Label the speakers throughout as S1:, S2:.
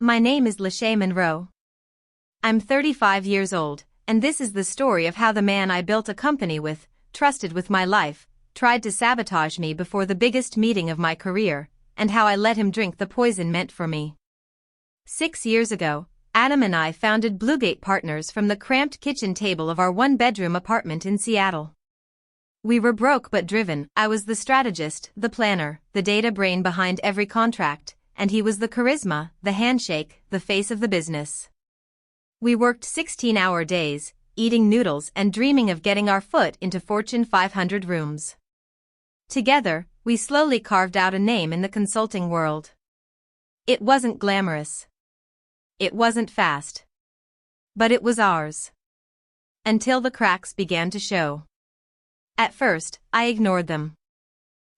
S1: My name is Lashay Monroe. I'm 35 years old, and this is the story of how the man I built a company with, trusted with my life, tried to sabotage me before the biggest meeting of my career, and how I let him drink the poison meant for me. 6 years ago, Adam and I founded Bluegate Partners from the cramped kitchen table of our one-bedroom apartment in Seattle. We were broke but driven. I was the strategist, the planner, the data brain behind every contract, and he was the charisma, the handshake, the face of the business. We worked 16-hour days, eating noodles and dreaming of getting our foot into Fortune 500 rooms. Together, we slowly carved out a name in the consulting world. It wasn't glamorous. It wasn't fast. But it was ours. Until the cracks began to show. At first, I ignored them.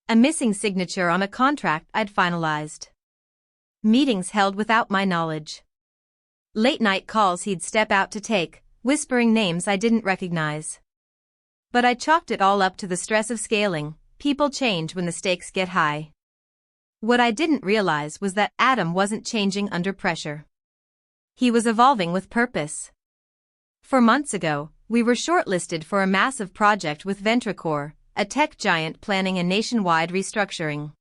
S1: A missing signature on a contract I'd finalized. Meetings held without my knowledge. Late-night calls he'd step out to take, whispering names I didn't recognize. But I chalked it all up to the stress of scaling. People change when the stakes get high. What I didn't realize was that Adam wasn't changing under pressure. He was evolving with purpose. 4 months ago, we were shortlisted for a massive project with Betrayal, a tech giant planning a nationwide restructuring.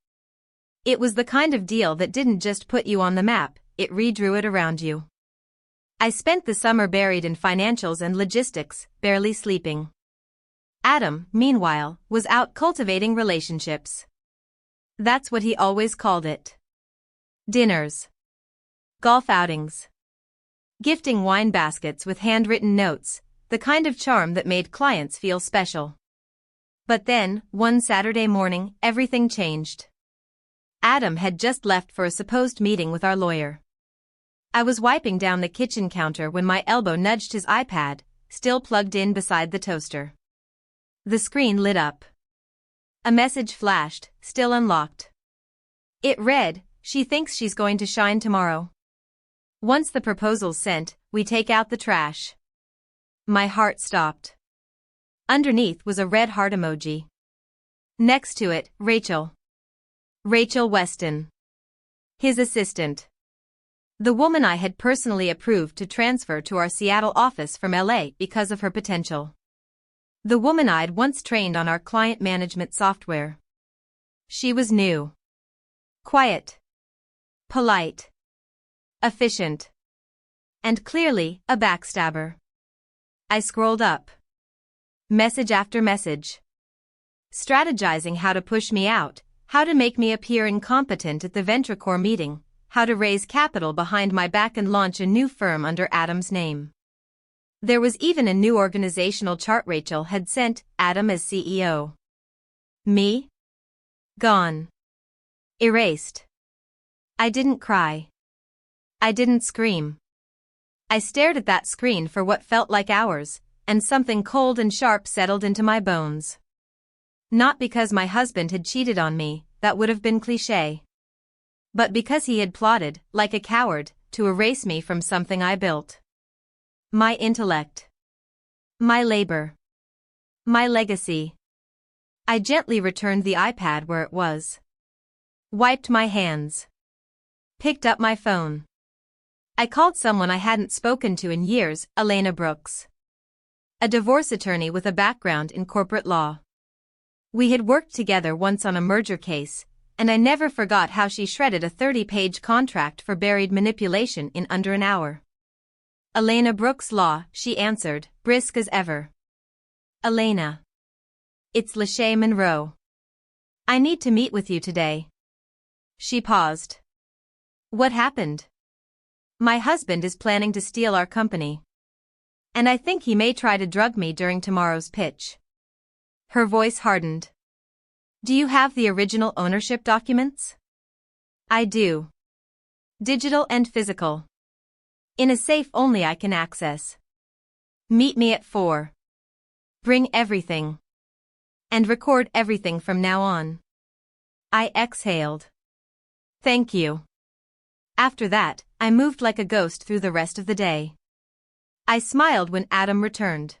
S1: It was the kind of deal that didn't just put you on the map, it redrew it around you. I spent the summer buried in financials and logistics, barely sleeping. Adam, meanwhile, was out cultivating relationships. That's what he always called it. Dinners. Golf outings. Gifting wine baskets with handwritten notes, the kind of charm that made clients feel special. But then, one Saturday morning, everything changed. Adam had just left for a supposed meeting with our lawyer. I was wiping down the kitchen counter when my elbow nudged his iPad, still plugged in beside the toaster. The screen lit up. A message flashed, still unlocked. It read, "She thinks she's going to shine tomorrow. Once the proposal's sent, we take out the trash." My heart stopped. Underneath was a red heart emoji. Next to it, Rachel. Rachel Weston. His assistant. The woman I had personally approved to transfer to our Seattle office from LA because of her potential. The woman I'd once trained on our client management software. She was new. Quiet. Polite. Efficient. And clearly, a backstabber. I scrolled up. Message after message. Strategizing how to push me out, how to make me appear incompetent at the Betrayal meeting, how to raise capital behind my back and launch a new firm under Adam's name. There was even a new organizational chart Rachel had sent, Adam as CEO. Me? Gone. Erased. I didn't cry. I didn't scream. I stared at that screen for what felt like hours, and something cold and sharp settled into my bones. Not because my husband had cheated on me, that would have been cliché. But because he had plotted, like a coward, to erase me from something I built. My intellect. My labor. My legacy. I gently returned the iPad where it was. Wiped my hands. Picked up my phone. I called someone I hadn't spoken to in years, Elena Brooks. A divorce attorney with a background in corporate law. We had worked together once on a merger case, and I never forgot how she shredded a 30-page contract for buried manipulation in under an hour. Elena Brooks Law, she answered, brisk as ever. Elena. It's Lashay Monroe. I need to meet with you today. She paused. What happened? My husband is planning to steal our company. And I think he may try to drug me during tomorrow's pitch. Her voice hardened. Do you have the original ownership documents? I do. Digital and physical. In a safe only I can access. Meet me at 4. Bring everything. And record everything from now on. I exhaled. Thank you. After that, I moved like a ghost through the rest of the day. I smiled when Adam returned.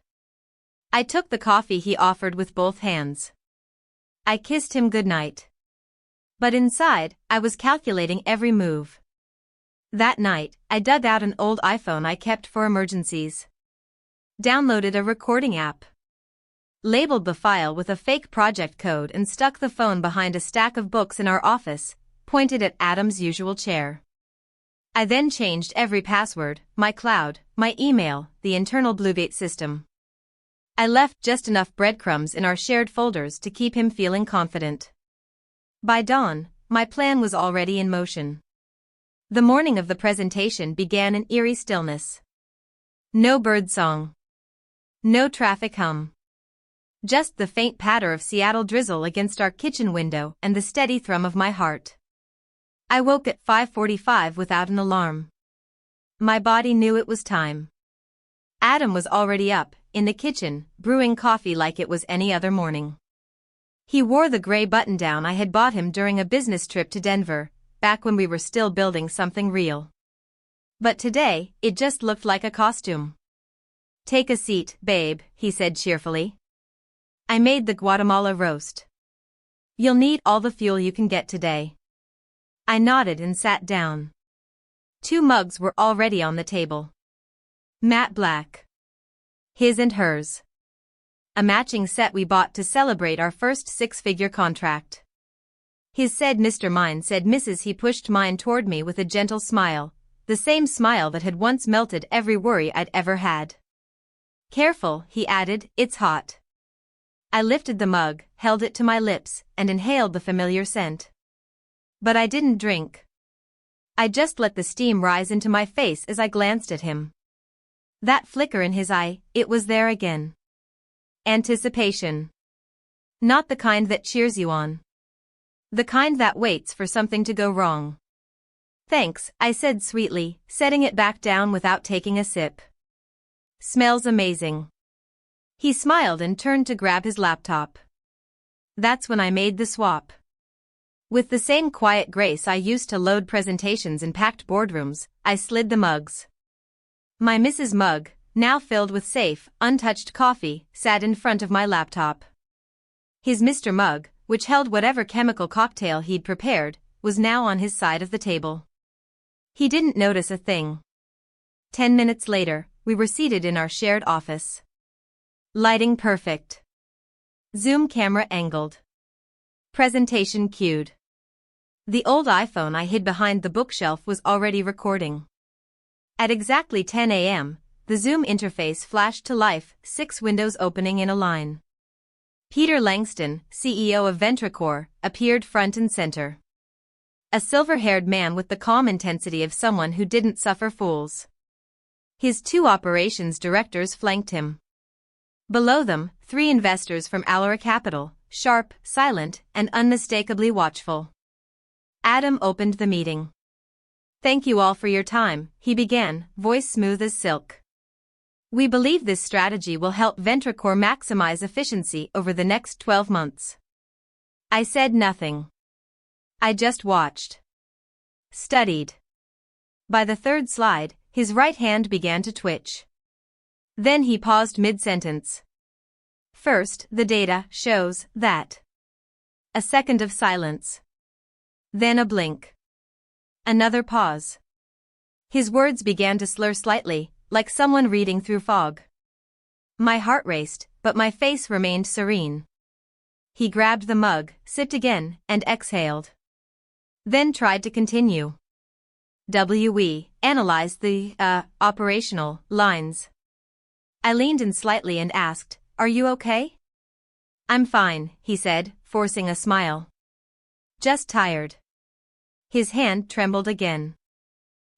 S1: I took the coffee he offered with both hands. I kissed him goodnight. But inside, I was calculating every move. That night, I dug out an old iPhone I kept for emergencies. Downloaded a recording app. Labeled the file with a fake project code and stuck the phone behind a stack of books in our office, pointed at Adam's usual chair. I then changed every password, my cloud, my email, the internal Bluegate system. I left just enough breadcrumbs in our shared folders to keep him feeling confident. By dawn, my plan was already in motion. The morning of the presentation began in eerie stillness. No bird song. No traffic hum. Just the faint patter of Seattle drizzle against our kitchen window and the steady thrum of my heart. I woke at 5:45 without an alarm. My body knew it was time. Adam was already up, in the kitchen, brewing coffee like it was any other morning. He wore the gray button-down I had bought him during a business trip to Denver, back when we were still building something real. But today, it just looked like a costume. "Take a seat, babe," he said cheerfully. "I made the Guatemala roast. You'll need all the fuel you can get today." I nodded and sat down. 2 mugs were already on the table. Matte black. His and hers. A matching set we bought to celebrate our first 6-figure contract. His said Mr. Mine said Mrs. He pushed mine toward me with a gentle smile, the same smile that had once melted every worry I'd ever had. "Careful," he added, "it's hot." I lifted the mug, held it to my lips, and inhaled the familiar scent. But I didn't drink. I just let the steam rise into my face as I glanced at him. That flicker in his eye, it was there again. Anticipation. Not the kind that cheers you on. The kind that waits for something to go wrong. "Thanks," I said sweetly, setting it back down without taking a sip. "Smells amazing." He smiled and turned to grab his laptop. That's when I made the swap. With the same quiet grace I used to load presentations in packed boardrooms, I slid the mugs. My Mrs. mug, now filled with safe, untouched coffee, sat in front of my laptop. His Mr. mug, which held whatever chemical cocktail he'd prepared, was now on his side of the table. He didn't notice a thing. 10 minutes later, we were seated in our shared office. Lighting perfect. Zoom camera angled. Presentation cued. The old iPhone I hid behind the bookshelf was already recording. At exactly 10 a.m., the Zoom interface flashed to life, 6 windows opening in a line. Peter Langston, CEO of Ventricore, appeared front and center. A silver-haired man with the calm intensity of someone who didn't suffer fools. His 2 operations directors flanked him. Below them, 3 investors from Allura Capital, sharp, silent, and unmistakably watchful. Adam opened the meeting. "Thank you all for your time," he began, voice smooth as silk. "We believe this strategy will help Ventricore maximize efficiency over the next 12 months. I said nothing. I just watched. Studied. By the 3rd slide, his right hand began to twitch. Then he paused mid-sentence. "First, the data shows that." A second of silence. Then a blink. Another pause. His words began to slur slightly, like someone reading through fog. My heart raced, but my face remained serene. He grabbed the mug, sipped again, and exhaled. Then tried to continue. "We analyzed the, operational lines." I leaned in slightly and asked, "Are you okay?" "I'm fine," he said, forcing a smile. "Just tired." His hand trembled again.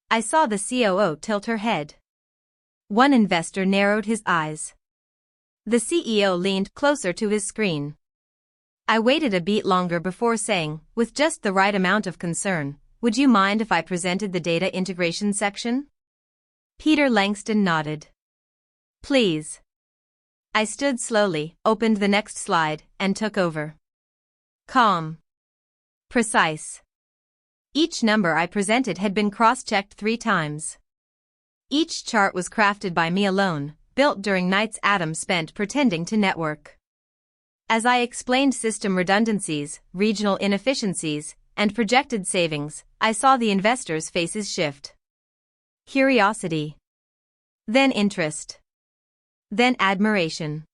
S1: I saw the COO tilt her head. One investor narrowed his eyes. The CEO leaned closer to his screen. I waited a beat longer before saying, with just the right amount of concern, "Would you mind if I presented the data integration section?" Peter Langston nodded. "Please." I stood slowly, opened the next slide, and took over. Calm. Precise. Each number I presented had been cross-checked 3 times. Each chart was crafted by me alone, built during nights Adam spent pretending to network. As I explained system redundancies, regional inefficiencies, and projected savings, I saw the investors' faces shift. Curiosity. Then interest. Then admiration.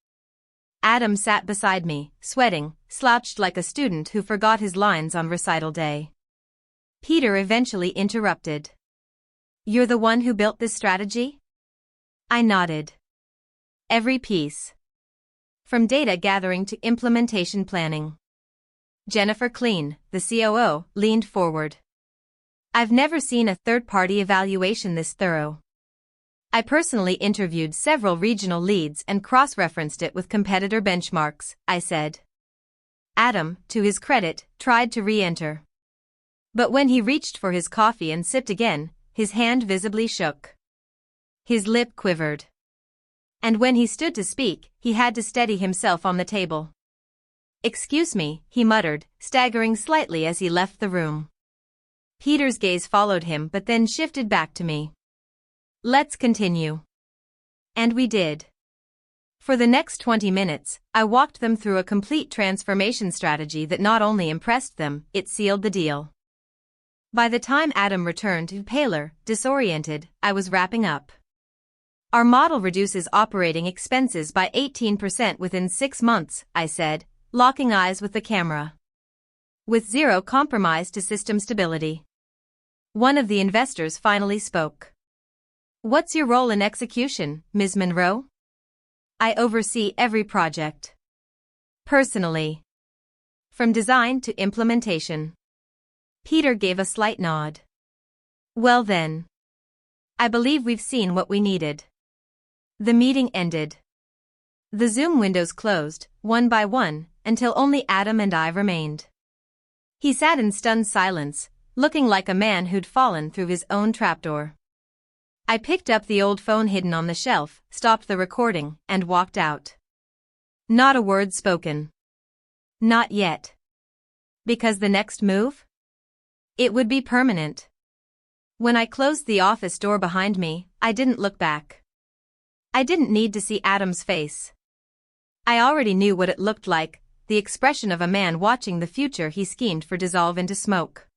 S1: Adam sat beside me, sweating, slouched like a student who forgot his lines on recital day. Peter eventually interrupted. "You're the one who built this strategy?" I nodded. Every piece. From data gathering to implementation planning. Jennifer Kleen, the COO, leaned forward. "I've never seen a third-party evaluation this thorough. I personally interviewed several regional leads and cross-referenced it with competitor benchmarks," I said. Adam, to his credit, tried to re-enter. But when he reached for his coffee and sipped again, his hand visibly shook. His lip quivered. And when he stood to speak, he had to steady himself on the table. "Excuse me," he muttered, staggering slightly as he left the room. Peter's gaze followed him but then shifted back to me. "Let's continue." And we did. For the next 20 minutes, I walked them through a complete transformation strategy that not only impressed them, it sealed the deal. By the time Adam returned, paler, disoriented, I was wrapping up. "Our model reduces operating expenses by 18% within 6 months, I said, locking eyes with the camera. With zero compromise to system stability. One of the investors finally spoke. "What's your role in execution, Ms. Monroe?" "I oversee every project. Personally. From design to implementation." Peter gave a slight nod. "Well then. I believe we've seen what we needed." The meeting ended. The Zoom windows closed, one by one, until only Adam and I remained. He sat in stunned silence, looking like a man who'd fallen through his own trapdoor. I picked up the old phone hidden on the shelf, stopped the recording, and walked out. Not a word spoken. Not yet. Because the next move? It would be permanent. When I closed the office door behind me, I didn't look back. I didn't need to see Adam's face. I already knew what it looked like, the expression of a man watching the future he schemed for dissolve into smoke.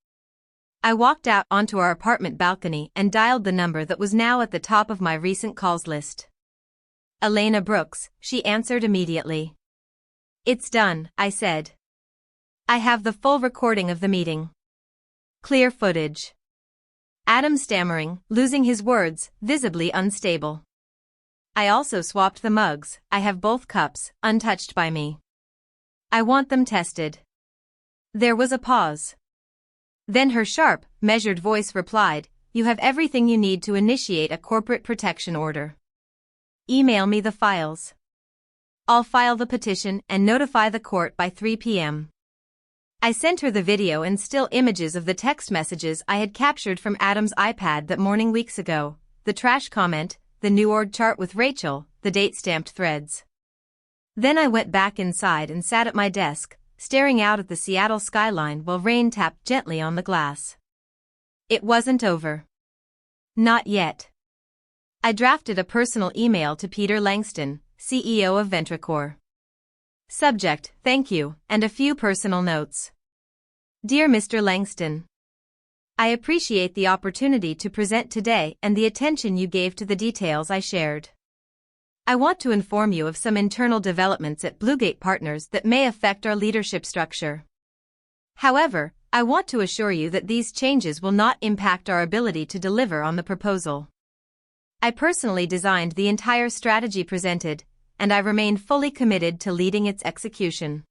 S1: I walked out onto our apartment balcony and dialed the number that was now at the top of my recent calls list. "Elena Brooks," she answered immediately. "It's done," I said. "I have the full recording of the meeting. Clear footage." Adam stammering, losing his words, visibly unstable. "I also swapped the mugs, I have both cups, untouched by me. I want them tested." There was a pause. Then her sharp, measured voice replied, "You have everything you need to initiate a corporate protection order. Email me the files. I'll file the petition and notify the court by 3 p.m. I sent her the video and still images of the text messages I had captured from Adam's iPad that morning weeks ago, the trash comment, the new org chart with Rachel, the date-stamped threads. Then I went back inside and sat at my desk, staring out at the Seattle skyline while rain tapped gently on the glass. It wasn't over. Not yet. I drafted a personal email to Peter Langston, CEO of Ventricore. Subject, "Thank you," and a few personal notes. "Dear Mr. Langston, I appreciate the opportunity to present today and the attention you gave to the details I shared. I want to inform you of some internal developments at Bluegate Partners that may affect our leadership structure. However, I want to assure you that these changes will not impact our ability to deliver on the proposal. I personally designed the entire strategy presented, and I remain fully committed to leading its execution.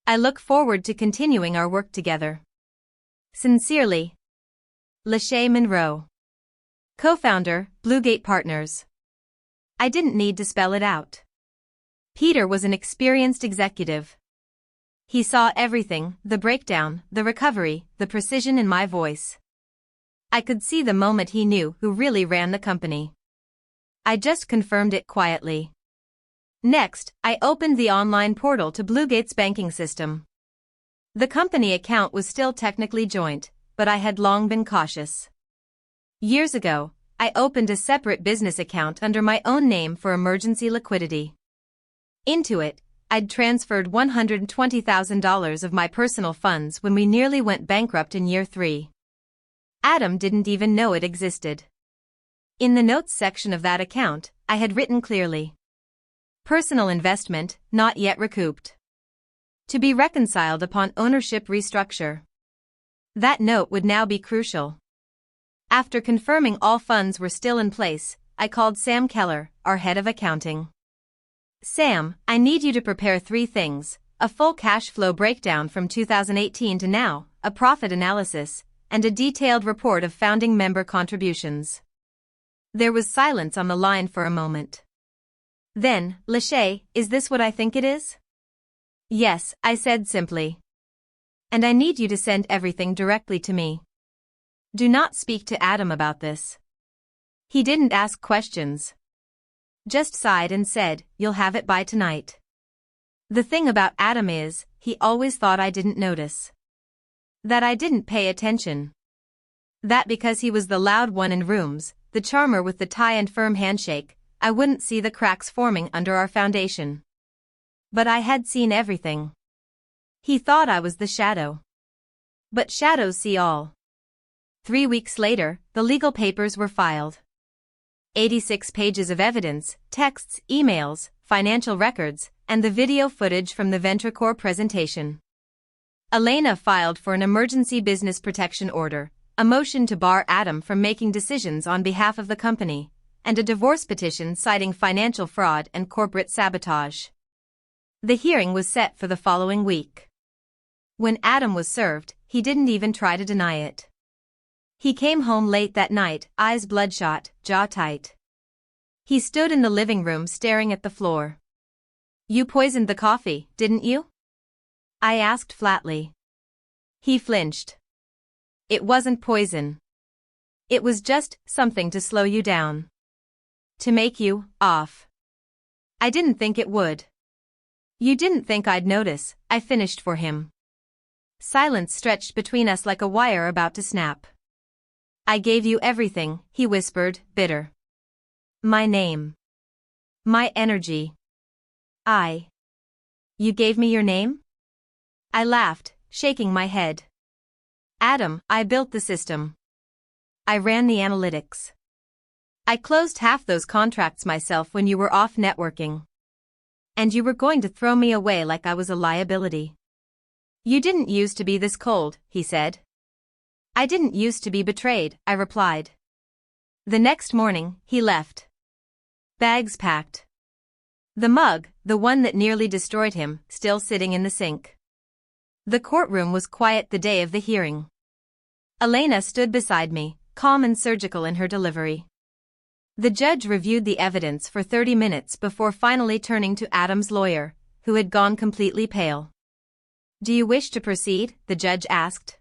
S1: I look forward to continuing our work together. Sincerely, Lashay Monroe, co-founder, Bluegate Partners." I didn't need to spell it out. Peter was an experienced executive. He saw everything, the breakdown, the recovery, the precision in my voice. I could see the moment he knew who really ran the company. I just confirmed it quietly. Next, I opened the online portal to Bluegate's banking system. The company account was still technically joint, but I had long been cautious. Years ago, I opened a separate business account under my own name for emergency liquidity. Into it, I'd transferred $120,000 of my personal funds when we nearly went bankrupt in year 3. Adam didn't even know it existed. In the notes section of that account, I had written clearly, "Personal investment, not yet recouped. To be reconciled upon ownership restructure." That note would now be crucial. After confirming all funds were still in place, I called Sam Keller, our head of accounting. "Sam, I need you to prepare 3 things: a full cash flow breakdown from 2018 to now, a profit analysis, and a detailed report of founding member contributions." There was silence on the line for a moment. Then, "Lashay, is this what I think it is?" "Yes," I said simply. "And I need you to send everything directly to me. Do not speak to Adam about this." He didn't ask questions. Just sighed and said, "You'll have it by tonight." The thing about Adam is, he always thought I didn't notice. That I didn't pay attention. That because he was the loud one in rooms, the charmer with the tie and firm handshake, I wouldn't see the cracks forming under our foundation. But I had seen everything. He thought I was the shadow. But shadows see all. 3 weeks later, the legal papers were filed. 86 pages of evidence, texts, emails, financial records, and the video footage from the Ventricore presentation. Elena filed for an emergency business protection order, a motion to bar Adam from making decisions on behalf of the company, and a divorce petition citing financial fraud and corporate sabotage. The hearing was set for the following week. When Adam was served, he didn't even try to deny it. He came home late that night, eyes bloodshot, jaw tight. He stood in the living room staring at the floor. "You poisoned the coffee, didn't you?" I asked flatly. He flinched. "It wasn't poison. It was just something to slow you down. To make you off. I didn't think it would." "You didn't think I'd notice," I finished for him. Silence stretched between us like a wire about to snap. "I gave you everything," he whispered, bitter. "My name. My energy. You gave me your name?" I laughed, shaking my head. "Adam, I built the system. I ran the analytics. I closed half those contracts myself when you were off networking. And you were going to throw me away like I was a liability." "You didn't used to be this cold," he said. "I didn't used to be betrayed," I replied. The next morning, he left. Bags packed. The mug, the one that nearly destroyed him, still sitting in the sink. The courtroom was quiet the day of the hearing. Elena stood beside me, calm and surgical in her delivery. The judge reviewed the evidence for 30 minutes before finally turning to Adam's lawyer, who had gone completely pale. "Do you wish to proceed?" the judge asked.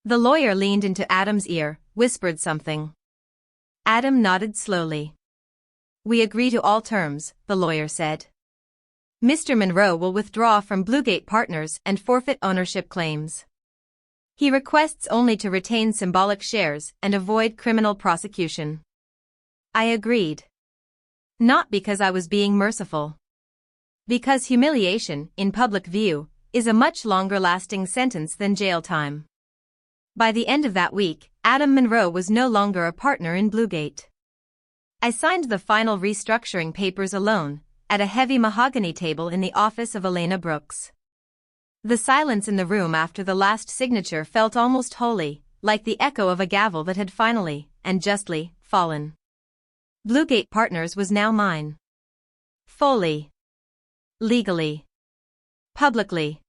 S1: The lawyer leaned into Adam's ear, whispered something. Adam nodded slowly. "We agree to all terms," the lawyer said. "Mr. Monroe will withdraw from Bluegate Partners and forfeit ownership claims. He requests only to retain symbolic shares and avoid criminal prosecution." I agreed. Not because I was being merciful. Because humiliation, in public view, is a much longer-lasting sentence than jail time. By the end of that week, Adam Monroe was no longer a partner in Bluegate. I signed the final restructuring papers alone, at a heavy mahogany table in the office of Elena Brooks. The silence in the room after the last signature felt almost holy, like the echo of a gavel that had finally, and justly, fallen. Bluegate Partners was now mine. Fully. Legally. Publicly.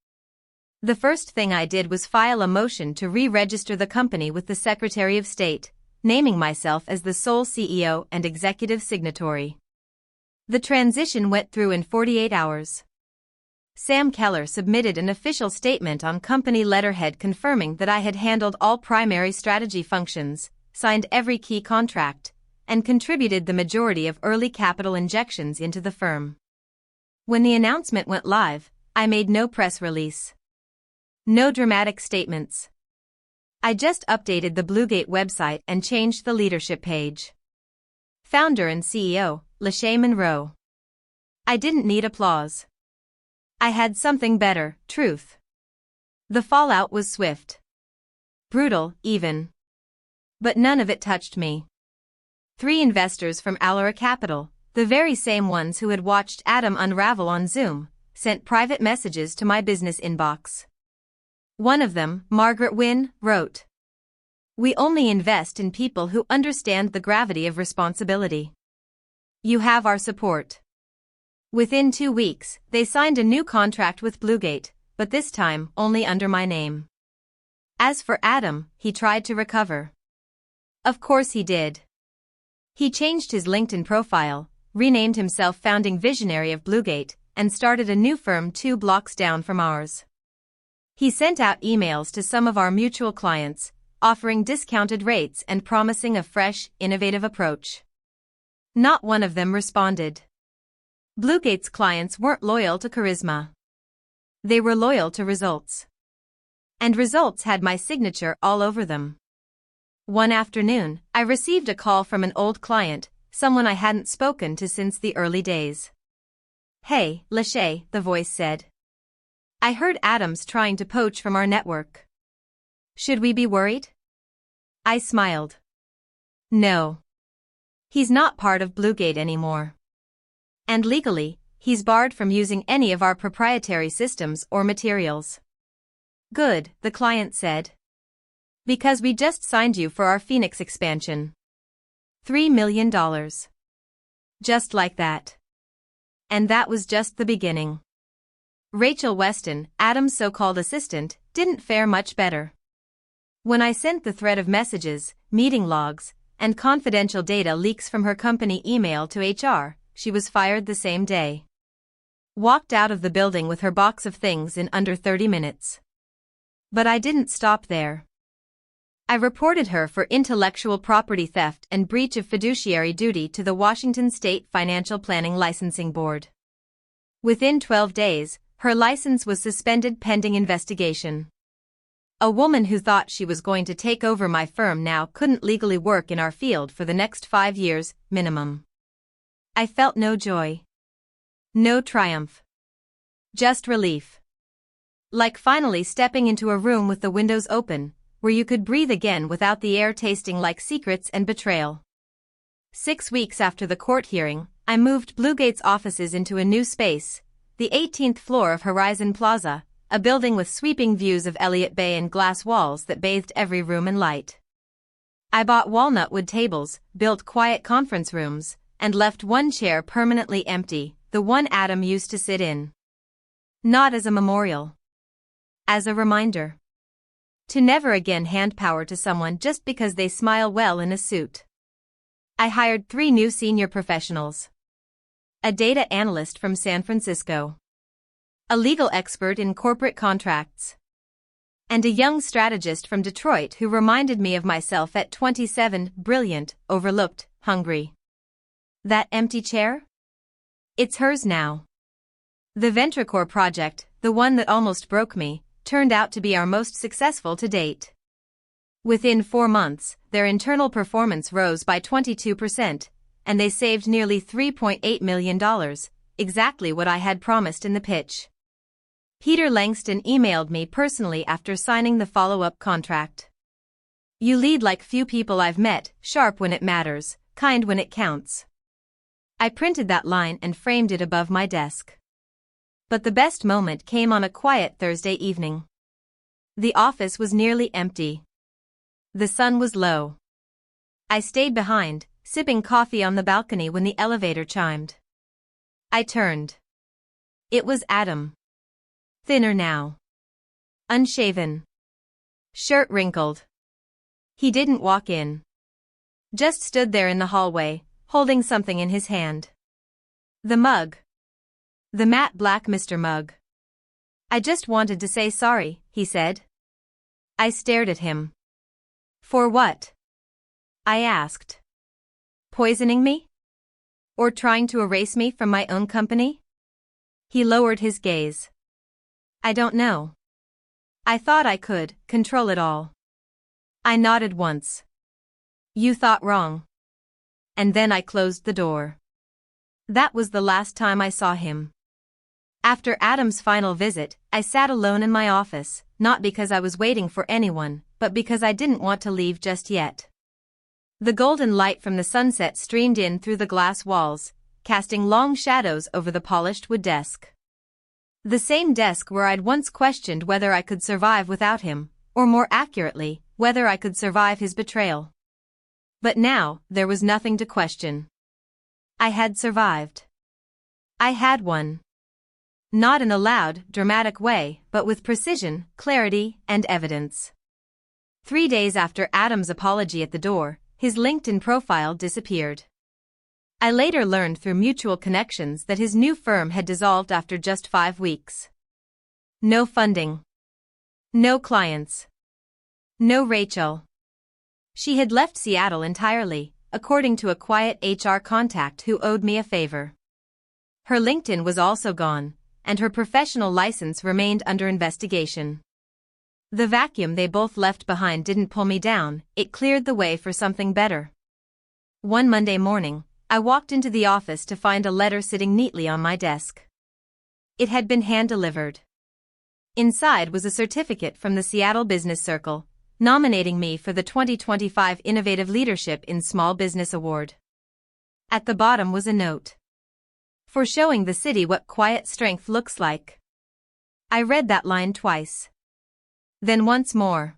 S1: The first thing I did was file a motion to re-register the company with the Secretary of State, naming myself as the sole CEO and executive signatory. The transition went through in 48 hours. Sam Keller submitted an official statement on company letterhead confirming that I had handled all primary strategy functions, signed every key contract, and contributed the majority of early capital injections into the firm. When the announcement went live, I made no press release. No dramatic statements. I just updated the Bluegate website and changed the leadership page. Founder and CEO, Lashay Monroe. I didn't need applause. I had something better, truth. The fallout was swift. Brutal, even. But none of it touched me. 3 investors from Allura Capital, the very same ones who had watched Adam unravel on Zoom, sent private messages to my business inbox. One of them, Margaret Wynne, wrote, "We only invest in people who understand the gravity of responsibility. You have our support." Within 2 weeks, they signed a new contract with Bluegate, but this time only under my name. As for Adam, he tried to recover. Of course he did. He changed his LinkedIn profile, renamed himself founding visionary of Bluegate, and started a new firm 2 blocks down from ours. He sent out emails to some of our mutual clients, offering discounted rates and promising a fresh, innovative approach. Not one of them responded. Bluegate's clients weren't loyal to charisma. They were loyal to results. And results had my signature all over them. One afternoon, I received a call from an old client, someone I hadn't spoken to since the early days. "Hey, Lashay," the voice said. "I heard Adam's trying to poach from our network. Should we be worried?" I smiled. "No. He's not part of Bluegate anymore. And legally, he's barred from using any of our proprietary systems or materials." "Good," the client said. "Because we just signed you for our Phoenix expansion. $3 million. Just like that." And that was just the beginning. Rachel Weston, Adam's so-called assistant, didn't fare much better. When I sent the thread of messages, meeting logs, and confidential data leaks from her company email to HR, she was fired the same day. Walked out of the building with her box of things in under 30 minutes. But I didn't stop there. I reported her for intellectual property theft and breach of fiduciary duty to the Washington State Financial Planning Licensing Board. Within 12 days, her license was suspended pending investigation. A woman who thought she was going to take over my firm now couldn't legally work in our field for the next 5 years, minimum. I felt no joy. No triumph. Just relief. Like finally stepping into a room with the windows open, where you could breathe again without the air tasting like secrets and betrayal. 6 weeks after the court hearing, I moved Bluegate's offices into a new space, the 18th floor of Horizon Plaza, a building with sweeping views of Elliott Bay and glass walls that bathed every room in light. I bought walnut-wood tables, built quiet conference rooms, and left one chair permanently empty, the one Adam used to sit in. Not as a memorial. As a reminder. To never again hand power to someone just because they smile well in a suit. I hired 3 new senior professionals. A data analyst from San Francisco. A legal expert in corporate contracts. And a young strategist from Detroit who reminded me of myself at 27, brilliant, overlooked, hungry. That empty chair? It's hers now. The Ventricore project, the one that almost broke me, turned out to be our most successful to date. Within 4 months, their internal performance rose by 22%, and they saved nearly $3.8 million, exactly what I had promised in the pitch. Peter Langston emailed me personally after signing the follow-up contract. "You lead like few people I've met, sharp when it matters, kind when it counts." I printed that line and framed it above my desk. But the best moment came on a quiet Thursday evening. The office was nearly empty. The sun was low. I stayed behind, sipping coffee on the balcony when the elevator chimed. I turned. It was Adam. Thinner now. Unshaven. Shirt wrinkled. He didn't walk in. Just stood there in the hallway, holding something in his hand. The mug. The matte black Mr. Mug. "I just wanted to say sorry," he said. I stared at him. "For what?" I asked. "Poisoning me? Or trying to erase me from my own company?" He lowered his gaze. "I don't know. I thought I could control it all." I nodded once. "You thought wrong." And then I closed the door. That was the last time I saw him. After Adam's final visit, I sat alone in my office, not because I was waiting for anyone, but because I didn't want to leave just yet. The golden light from the sunset streamed in through the glass walls, casting long shadows over the polished wood desk. The same desk where I'd once questioned whether I could survive without him, or more accurately, whether I could survive his betrayal. But now, there was nothing to question. I had survived. I had won. Not in a loud, dramatic way, but with precision, clarity, and evidence. 3 days after Adam's apology at the door, his LinkedIn profile disappeared. I later learned through mutual connections that his new firm had dissolved after just 5 weeks. No funding. No clients. No Rachel. She had left Seattle entirely, according to a quiet HR contact who owed me a favor. Her LinkedIn was also gone, and her professional license remained under investigation. The vacuum they both left behind didn't pull me down, it cleared the way for something better. One Monday morning, I walked into the office to find a letter sitting neatly on my desk. It had been hand-delivered. Inside was a certificate from the Seattle Business Circle, nominating me for the 2025 Innovative Leadership in Small Business Award. At the bottom was a note. For showing the city what quiet strength looks like. I read that line twice. Then once more.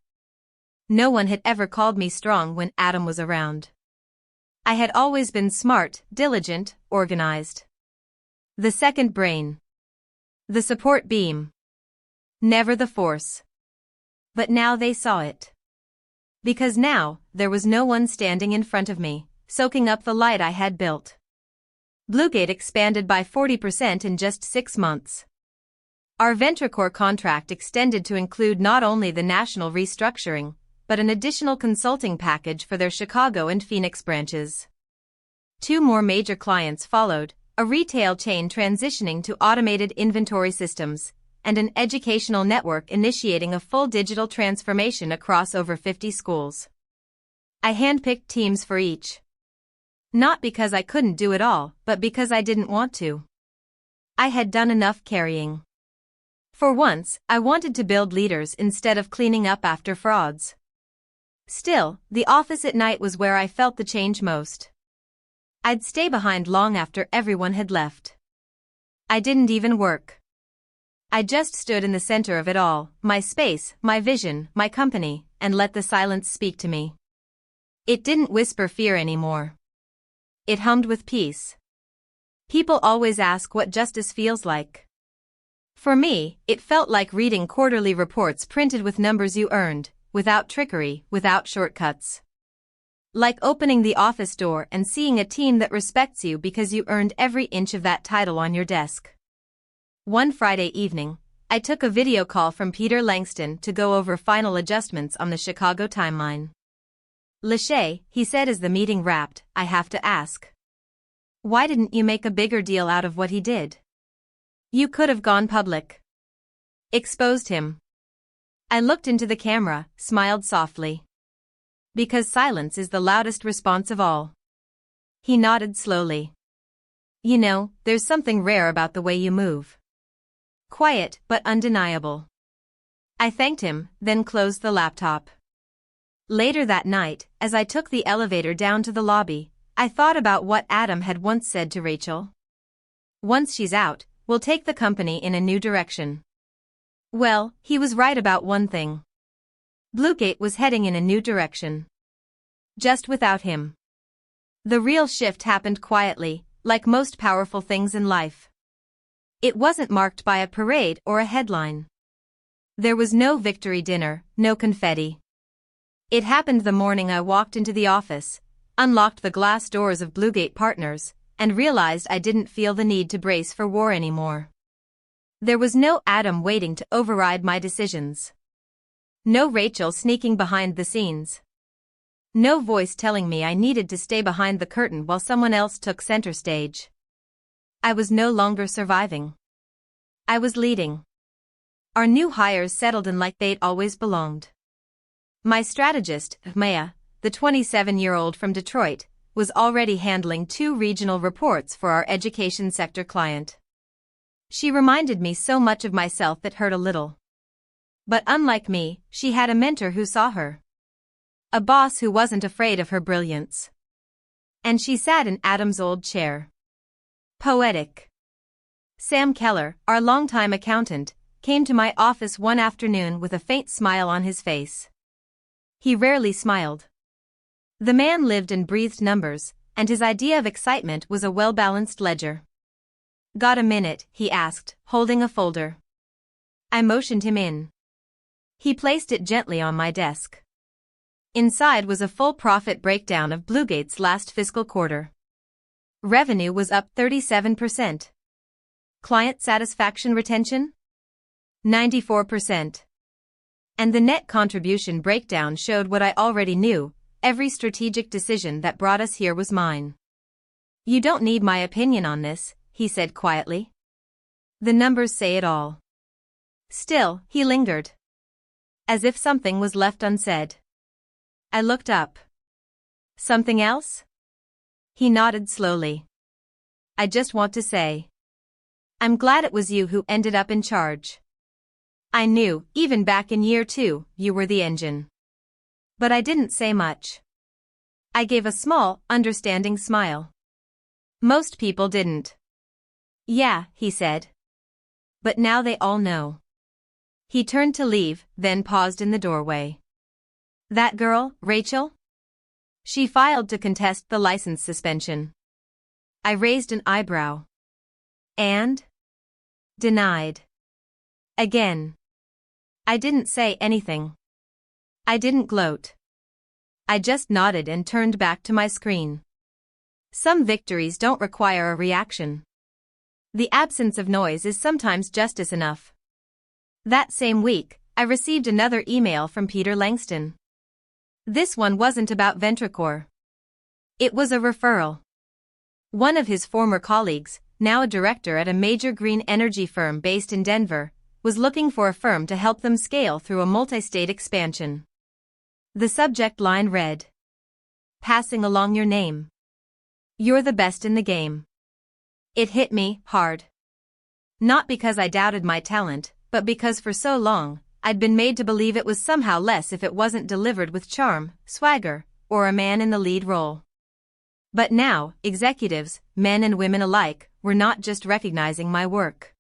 S1: No one had ever called me strong when Adam was around. I had always been smart, diligent, organized. The second brain. The support beam. Never the force. But now they saw it. Because now, there was no one standing in front of me, soaking up the light I had built. Bluegate expanded by 40% in just 6 months. Our VentreCorp contract extended to include not only the national restructuring, but an additional consulting package for their Chicago and Phoenix branches. 2 more major clients followed, a retail chain transitioning to automated inventory systems, and an educational network initiating a full digital transformation across over 50 schools. I handpicked teams for each. Not because I couldn't do it all, but because I didn't want to. I had done enough carrying. For once, I wanted to build leaders instead of cleaning up after frauds. Still, the office at night was where I felt the change most. I'd stay behind long after everyone had left. I didn't even work. I just stood in the center of it all, my space, my vision, my company, and let the silence speak to me. It didn't whisper fear anymore. It hummed with peace. People always ask what justice feels like. For me, it felt like reading quarterly reports printed with numbers you earned, without trickery, without shortcuts. Like opening the office door and seeing a team that respects you because you earned every inch of that title on your desk. One Friday evening, I took a video call from Peter Langston to go over final adjustments on the Chicago timeline. Lashay, he said as the meeting wrapped, I have to ask. Why didn't you make a bigger deal out of what he did? You could have gone public. Exposed him. I looked into the camera, smiled softly. Because silence is the loudest response of all. He nodded slowly. You know, there's something rare about the way you move. Quiet but undeniable. I thanked him, then closed the laptop. Later that night, as I took the elevator down to the lobby, I thought about what Adam had once said to Rachel. Once she's out, we'll take the company in a new direction. Well, he was right about one thing. Bluegate was heading in a new direction. Just without him. The real shift happened quietly, like most powerful things in life. It wasn't marked by a parade or a headline. There was no victory dinner, no confetti. It happened the morning I walked into the office, unlocked the glass doors of Bluegate Partners, and realized I didn't feel the need to brace for war anymore. There was no Adam waiting to override my decisions. No Rachel sneaking behind the scenes. No voice telling me I needed to stay behind the curtain while someone else took center stage. I was no longer surviving. I was leading. Our new hires settled in like they'd always belonged. My strategist, Maya, the 27-year-old from Detroit, was already handling 2 regional reports for our education sector client. She reminded me so much of myself it hurt a little. But unlike me, she had a mentor who saw her. A boss who wasn't afraid of her brilliance. And she sat in Adam's old chair. Poetic. Sam Keller, our longtime accountant, came to my office one afternoon with a faint smile on his face. He rarely smiled. The man lived and breathed numbers, and his idea of excitement was a well-balanced ledger. "Got a minute?" he asked, holding a folder. I motioned him in. He placed it gently on my desk. Inside was a full profit breakdown of Bluegate's last fiscal quarter. Revenue was up 37%. Client satisfaction retention? 94%. And the net contribution breakdown showed what I already knew: every strategic decision that brought us here was mine. "You don't need my opinion on this," he said quietly. "The numbers say it all." Still, he lingered. As if something was left unsaid. I looked up. "Something else?" He nodded slowly. "I just want to say, I'm glad it was you who ended up in charge. I knew, even back in year 2, you were the engine." But I didn't say much. I gave a small, understanding smile. Most people didn't. "Yeah," he said. "But now they all know." He turned to leave, then paused in the doorway. "That girl, Rachel?" She filed to contest the license suspension. I raised an eyebrow. "And?" "Denied." Again. I didn't say anything. I didn't gloat. I just nodded and turned back to my screen. Some victories don't require a reaction. The absence of noise is sometimes justice enough. That same week, I received another email from Peter Langston. This one wasn't about Ventricore. It was a referral. One of his former colleagues, now a director at a major green energy firm based in Denver, was looking for a firm to help them scale through a multi-state expansion. The subject line read, "Passing along your name. You're the best in the game." It hit me hard. Not because I doubted my talent, but because for so long, I'd been made to believe it was somehow less if it wasn't delivered with charm, swagger, or a man in the lead role. But now, executives, men and women alike, were not just recognizing my work.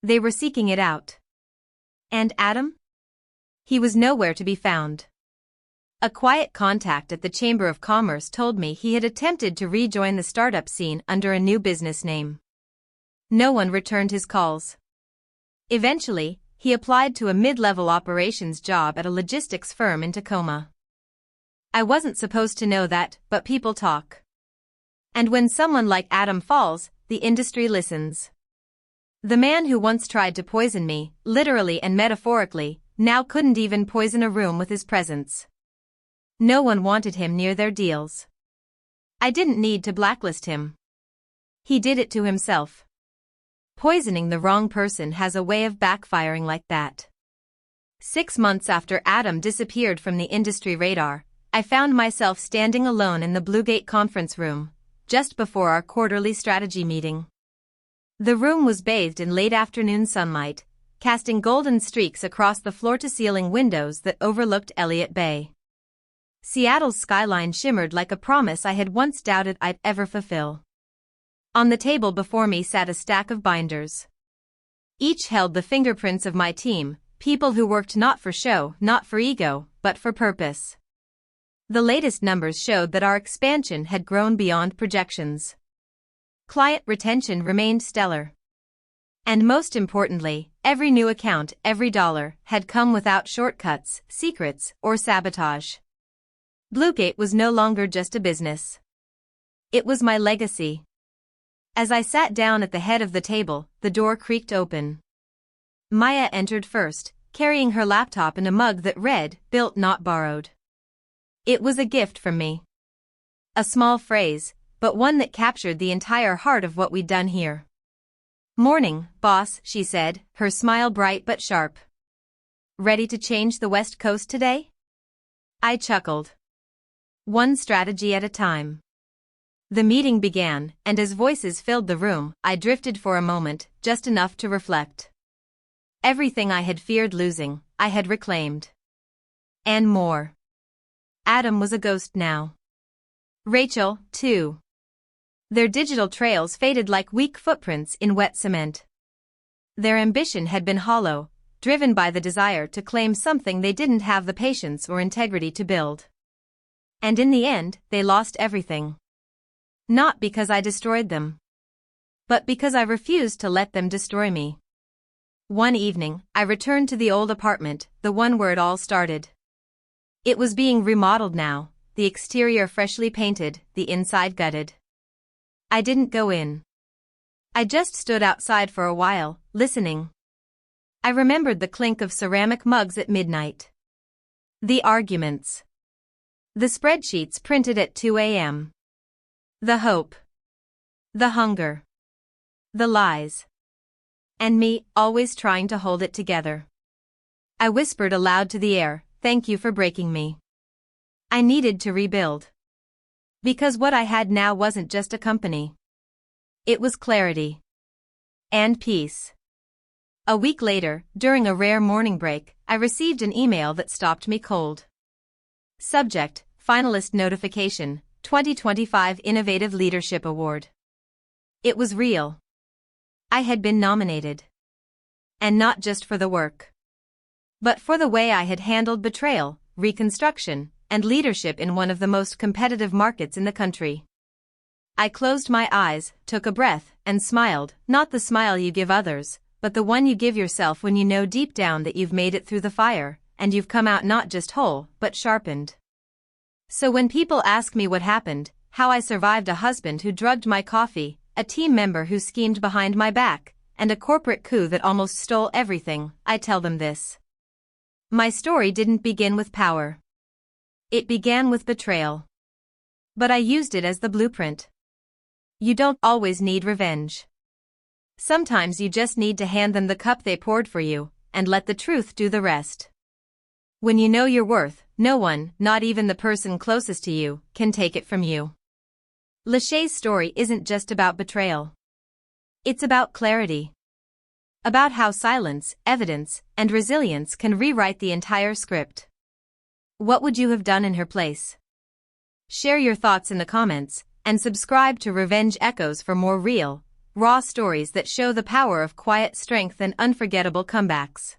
S1: They were seeking it out. And Adam? He was nowhere to be found. A quiet contact at the Chamber of Commerce told me he had attempted to rejoin the startup scene under a new business name. No one returned his calls. Eventually, he applied to a mid-level operations job at a logistics firm in Tacoma. I wasn't supposed to know that, but people talk. And when someone like Adam falls, the industry listens. The man who once tried to poison me, literally and metaphorically, now couldn't even poison a room with his presence. No one wanted him near their deals. I didn't need to blacklist him. He did it to himself. Poisoning the wrong person has a way of backfiring like that. 6 months after Adam disappeared from the industry radar, I found myself standing alone in the Bluegate conference room, just before our quarterly strategy meeting. The room was bathed in late afternoon sunlight, casting golden streaks across the floor-to-ceiling windows that overlooked Elliott Bay. Seattle's skyline shimmered like a promise I had once doubted I'd ever fulfill. On the table before me sat a stack of binders. Each held the fingerprints of my team, people who worked not for show, not for ego, but for purpose. The latest numbers showed that our expansion had grown beyond projections. Client retention remained stellar. And most importantly, every new account, every dollar, had come without shortcuts, secrets, or sabotage. Bluegate was no longer just a business. It was my legacy. As I sat down at the head of the table, the door creaked open. Maya entered first, carrying her laptop and a mug that read, "Built not borrowed." It was a gift from me. A small phrase, but one that captured the entire heart of what we'd done here. "Morning, boss," she said, her smile bright but sharp. "Ready to change the West Coast today?" I chuckled. One strategy at a time. The meeting began, and as voices filled the room, I drifted for a moment, just enough to reflect. Everything I had feared losing, I had reclaimed. And more. Adam was a ghost now. Rachel, too. Their digital trails faded like weak footprints in wet cement. Their ambition had been hollow, driven by the desire to claim something they didn't have the patience or integrity to build. And in the end, they lost everything. Not because I destroyed them, but because I refused to let them destroy me. One evening, I returned to the old apartment, the one where it all started. It was being remodeled now, the exterior freshly painted, the inside gutted. I didn't go in. I just stood outside for a while, listening. I remembered the clink of ceramic mugs at midnight. The arguments. The spreadsheets printed at 2 a.m. The hope. The hunger. The lies. And me, always trying to hold it together. I whispered aloud to the air, "Thank you for breaking me." I needed to rebuild. Because what I had now wasn't just a company. It was clarity. And peace. A week later, during a rare morning break, I received an email that stopped me cold. Subject, Finalist Notification, 2025 Innovative Leadership Award. It was real. I had been nominated. And not just for the work, but for the way I had handled betrayal, reconstruction, and leadership in one of the most competitive markets in the country. I closed my eyes, took a breath, and smiled, not the smile you give others, but the one you give yourself when you know deep down that you've made it through the fire, and you've come out not just whole, but sharpened. So when people ask me what happened, how I survived a husband who drugged my coffee, a team member who schemed behind my back, and a corporate coup that almost stole everything, I tell them this. My story didn't begin with power. It began with betrayal. But I used it as the blueprint. You don't always need revenge. Sometimes you just need to hand them the cup they poured for you, and let the truth do the rest. When you know your worth, no one, not even the person closest to you, can take it from you. Lashay's story isn't just about betrayal. It's about clarity. About how silence, evidence, and resilience can rewrite the entire script. What would you have done in her place? Share your thoughts in the comments, and subscribe to Revenge Echoes for more real, raw stories that show the power of quiet strength and unforgettable comebacks.